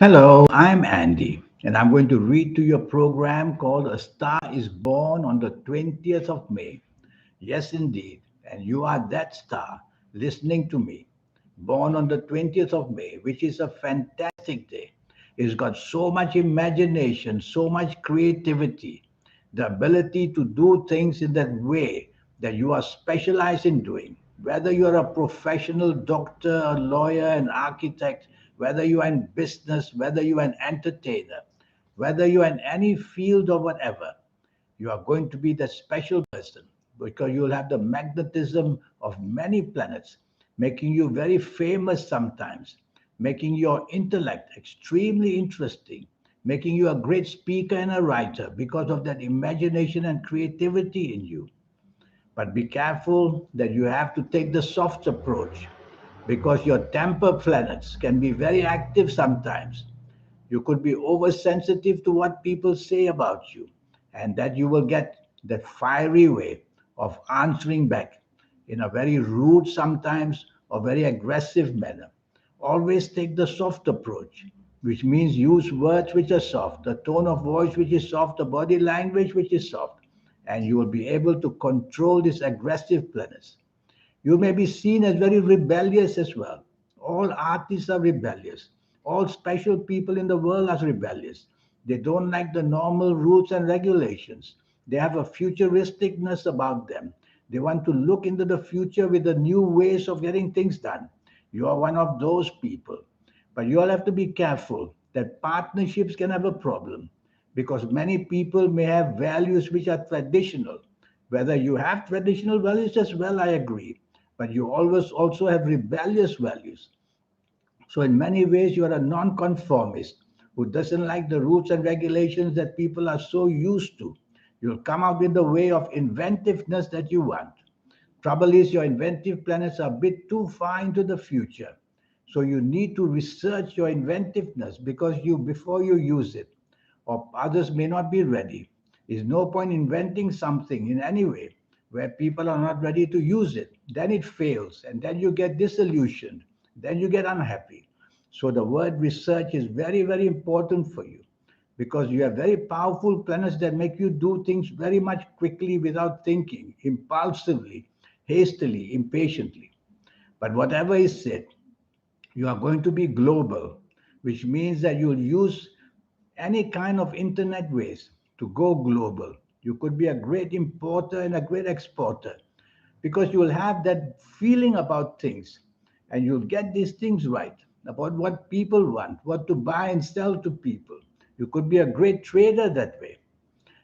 Hello, I'm Andy, and I'm going to read to you a program called A Star is Born on the 20th of May. Yes, indeed, and you are that star listening to me. Born on the 20th of May, which is a fantastic day. It's got so much imagination, so much creativity, the ability to do things in that way that you are specialized in doing. Whether you're a professional doctor, a lawyer, an architect, whether you're in business, whether you're an entertainer, whether you're in any field or whatever, you are going to be that special person because you'll have the magnetism of many planets, making you very famous sometimes, making your intellect extremely interesting, making you a great speaker and a writer because of that imagination and creativity in you. But be careful that you have to take the soft approach because your temper planets can be very active sometimes. You could be oversensitive to what people say about you, and that you will get that fiery way of answering back in a very rude, sometimes, or very aggressive manner. Always take the soft approach, which means use words which are soft, the tone of voice which is soft, the body language which is soft, and you will be able to control these aggressive planets. You may be seen as very rebellious as well. All artists are rebellious. All special people in the world are rebellious. They don't like the normal rules and regulations. They have a futuristicness about them. They want to look into the future with the new ways of getting things done. You are one of those people. But you all have to be careful that partnerships can have a problem because many people may have values which are traditional. Whether you have traditional values as well, I agree, but you always also have rebellious values. So, in many ways, you are a nonconformist who doesn't like the rules and regulations that people are so used to. You'll come up with the way of inventiveness that you want. Trouble is, your inventive planets are a bit too far into the future. So you need to research your inventiveness because before you use it, or others may not be ready. There's no point inventing something in any way where people are not ready to use it. Then it fails, and then you get disillusioned. Then you get unhappy. So the word research is very, very important for you because you have very powerful planets that make you do things very much quickly without thinking, impulsively, hastily, impatiently. But whatever is said, you are going to be global, which means that you'll use any kind of internet ways to go global. You could be a great importer and a great exporter because you will have that feeling about things and you'll get these things right about what people want, what to buy and sell to people. You could be a great trader that way.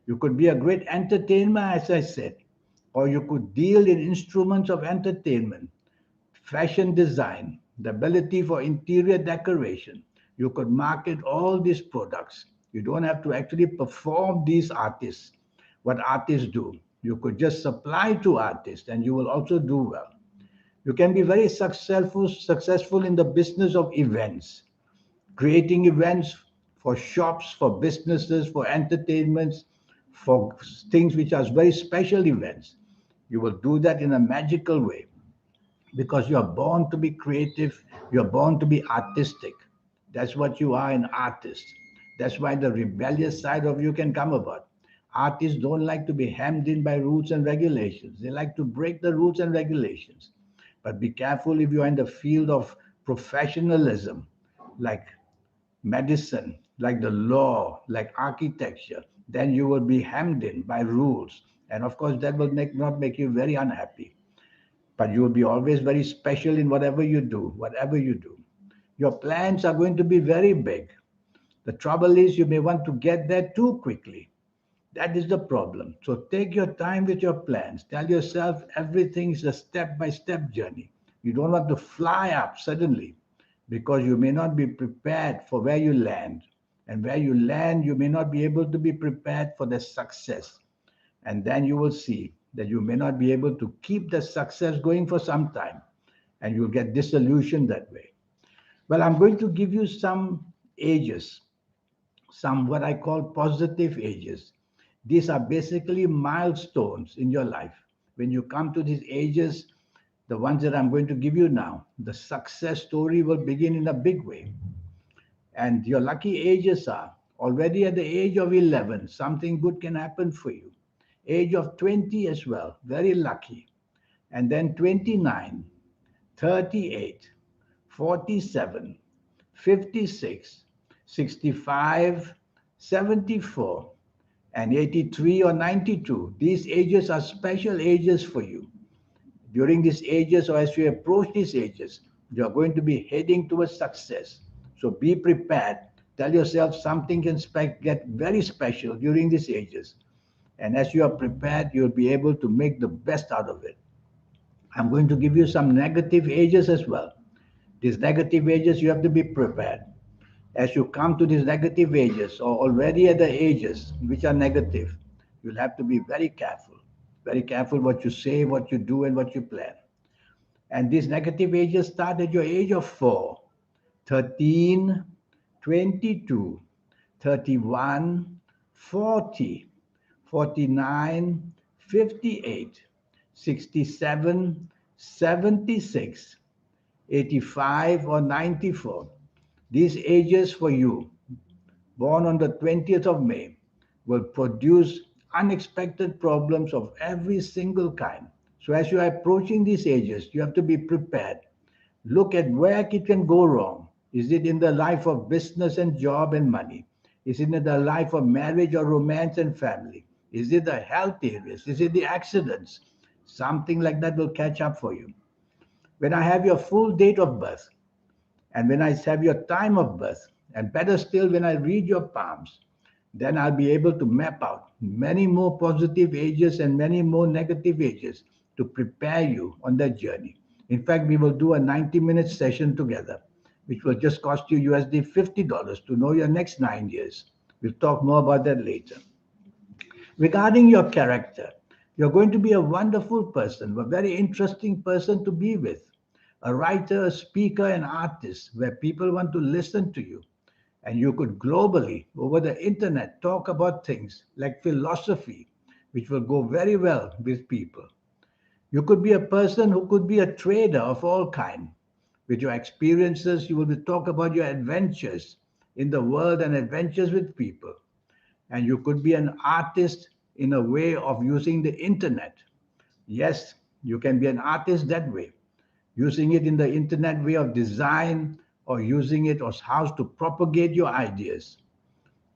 You could be a great entertainer, as I said, or you could deal in instruments of entertainment, fashion design, the ability for interior decoration. You could market all these products. You don't have to actually perform these artists, what artists do. You could just supply to artists and you will also do well. You can be very successful in the business of events, creating events for shops, for businesses, for entertainments, for things which are very special events. You will do that in a magical way because you're born to be creative, you're born to be artistic. That's what you are, an artist. That's why the rebellious side of you can come about. Artists don't like to be hemmed in by rules and regulations. They like to break the rules and regulations. But be careful if you're in the field of professionalism, like medicine, like the law, like architecture, then you will be hemmed in by rules. And of course, that will not make you very unhappy, but you will be always very special in whatever you do, whatever you do. Your plans are going to be very big. The trouble is, you may want to get there too quickly. That is the problem. So take your time with your plans. Tell yourself everything is a step by step journey. You don't want to fly up suddenly because you may not be prepared for where you land. And where you land, you may not be able to be prepared for the success. And then you will see that you may not be able to keep the success going for some time and you'll get disillusioned that way. Well, I'm going to give you some ages, some what I call positive ages. These are basically milestones in your life. When you come to these ages, the ones that I'm going to give you now, the success story will begin in a big way. And your lucky ages are already at the age of 11, something good can happen for you. Age of 20 as well, very lucky. And then 29, 38, 47, 56, 65, 74, and 83 or 92. These ages are special ages for you. During these ages, or as you approach these ages, you're going to be heading towards success. So be prepared. Tell yourself something can get very special during these ages. And as you are prepared, you'll be able to make the best out of it. I'm going to give you some negative ages as well. These negative ages, you have to be prepared. As you come to these negative ages, or already at the ages which are negative, you'll have to be very careful. Very careful what you say, what you do, and what you plan. And these negative ages start at your age of 4, 13, 22, 31, 40, 49, 58, 67, 76, 85, or 94. These ages for you, born on the 20th of May, will produce unexpected problems of every single kind. So, as you are approaching these ages, you have to be prepared. Look at where it can go wrong. Is it in the life of business and job and money? Is it in the life of marriage or romance and family? Is it the health areas? Is it the accidents? Something like that will catch up for you. When I have your full date of birth, and when I have your time of birth, and better still, when I read your palms, then I'll be able to map out many more positive ages and many more negative ages to prepare you on that journey. In fact, we will do a 90-minute session together, which will just cost you USD $50 to know your next 9 years. We'll talk more about that later. Regarding your character, you're going to be a wonderful person, a very interesting person to be with, a writer, a speaker, an artist, where people want to listen to you. And you could globally, over the internet, talk about things like philosophy, which will go very well with people. You could be a person who could be a trader of all kind. With your experiences, you will talk about your adventures in the world and adventures with people. And you could be an artist in a way of using the internet. Yes, you can be an artist that way, using it in the internet way of design, or using it as how to propagate your ideas,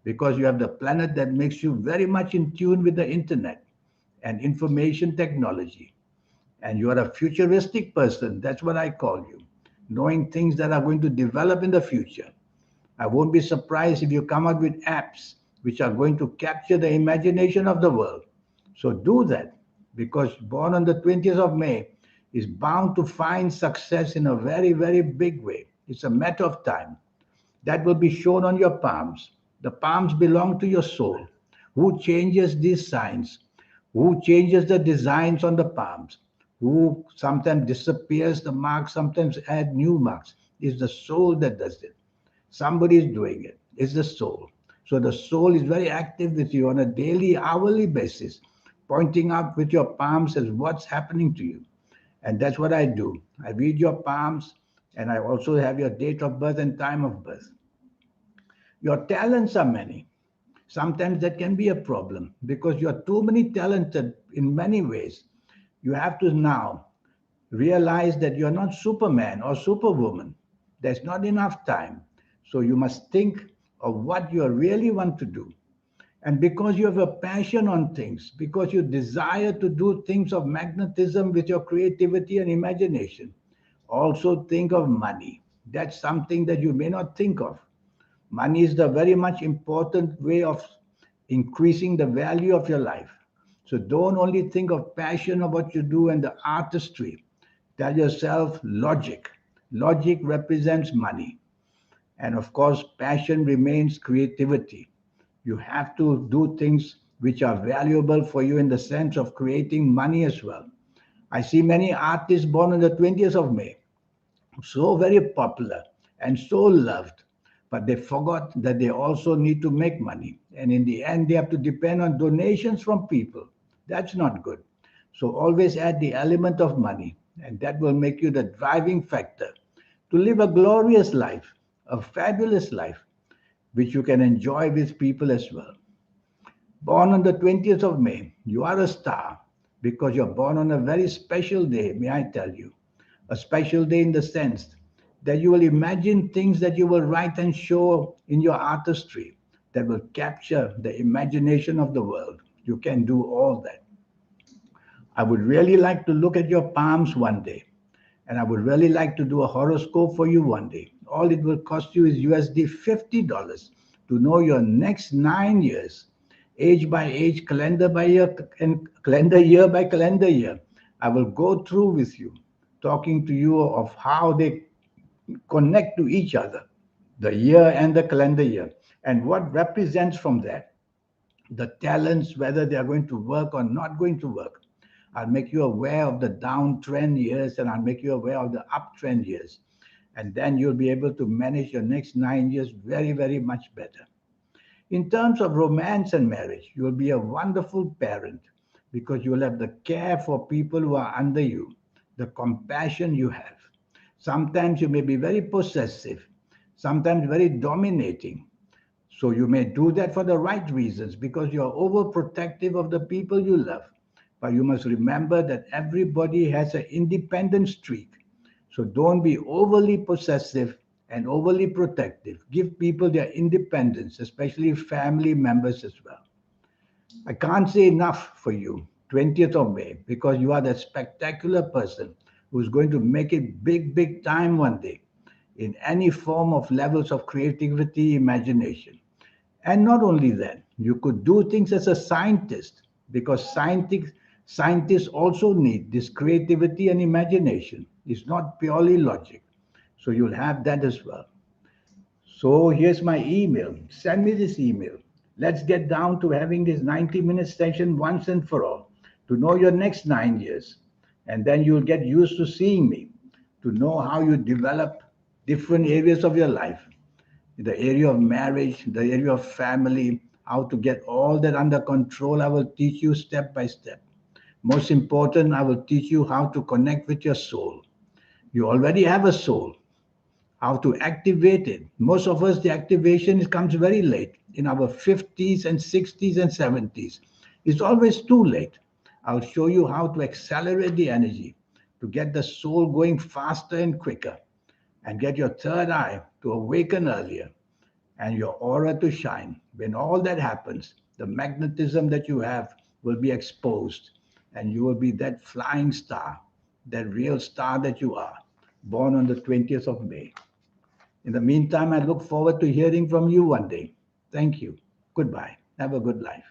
because you have the planet that makes you very much in tune with the internet and information technology. And you are a futuristic person. That's what I call you, knowing things that are going to develop in the future. I won't be surprised if you come up with apps which are going to capture the imagination of the world. So do that, because born on the 20th of May is bound to find success in a very, very big way. It's a matter of time. That will be shown on your palms. The palms belong to your soul. Who changes these signs? Who changes the designs on the palms? Who sometimes disappears the marks, sometimes add new marks? It's the soul that does it. Somebody is doing it. It's the soul. So the soul is very active with you on a daily, hourly basis, pointing out with your palms as what's happening to you. And that's what I do. I read your palms, and I also have your date of birth and time of birth. Your talents are many. Sometimes that can be a problem because you're too many talented in many ways. You have to now realize that you're not Superman or Superwoman. There's not enough time. So you must think of what you really want to do. And because you have a passion on things, because you desire to do things of magnetism with your creativity and imagination, also think of money. That's something that you may not think of. Money is the very much important way of increasing the value of your life. So don't only think of passion of what you do and the artistry. Tell yourself logic. Logic represents money. And of course, passion remains creativity. You have to do things which are valuable for you in the sense of creating money as well. I see many artists born on the 20th of May, so very popular and so loved, but they forgot that they also need to make money. And in the end, they have to depend on donations from people. That's not good. So always add the element of money, and that will make you the driving factor to live a glorious life, a fabulous life, which you can enjoy with people as well. Born on the 20th of May, you are a star because you're born on a very special day, may I tell you. A special day in the sense that you will imagine things that you will write and show in your artistry that will capture the imagination of the world. You can do all that. I would really like to look at your palms one day, and I would really like to do a horoscope for you one day. All it will cost you is USD $50 to know your next 9 years, age by age, calendar by year, and calendar year by calendar year. I will go through with you, talking to you of how they connect to each other, the year and the calendar year, and what represents from that, the talents, whether they are going to work or not going to work. I'll make you aware of the downtrend years and I'll make you aware of the uptrend years. And then you'll be able to manage your next 9 years very, very much better. In terms of romance and marriage, you'll be a wonderful parent because you'll have the care for people who are under you, the compassion you have. Sometimes you may be very possessive, sometimes very dominating. So you may do that for the right reasons because you're overprotective of the people you love. But you must remember that everybody has an independent streak. So don't be overly possessive and overly protective. Give people their independence, especially family members as well. I can't say enough for you, 20th of May, because you are that spectacular person who's going to make it big, big time one day in any form of levels of creativity, imagination. And not only that, you could do things as a scientist because scientists also need this creativity and imagination. It's not purely logic. So you'll have that as well. So here's my email. Send me this email. Let's get down to having this 90-minute session once and for all to know your next 9 years. And then you'll get used to seeing me, to know how you develop different areas of your life, the area of marriage, the area of family, how to get all that under control. I will teach you step by step. Most important, I will teach you how to connect with your soul. You already have a soul, how to activate it. Most of us, the activation comes very late, in our 50s and 60s and 70s. It's always too late. I'll show you how to accelerate the energy, to get the soul going faster and quicker, and get your third eye to awaken earlier and your aura to shine. When all that happens, the magnetism that you have will be exposed, and you will be that flying star, that real star that you are, born on the 20th of May. In the meantime, I look forward to hearing from you one day. Thank you. Goodbye. Have a good life.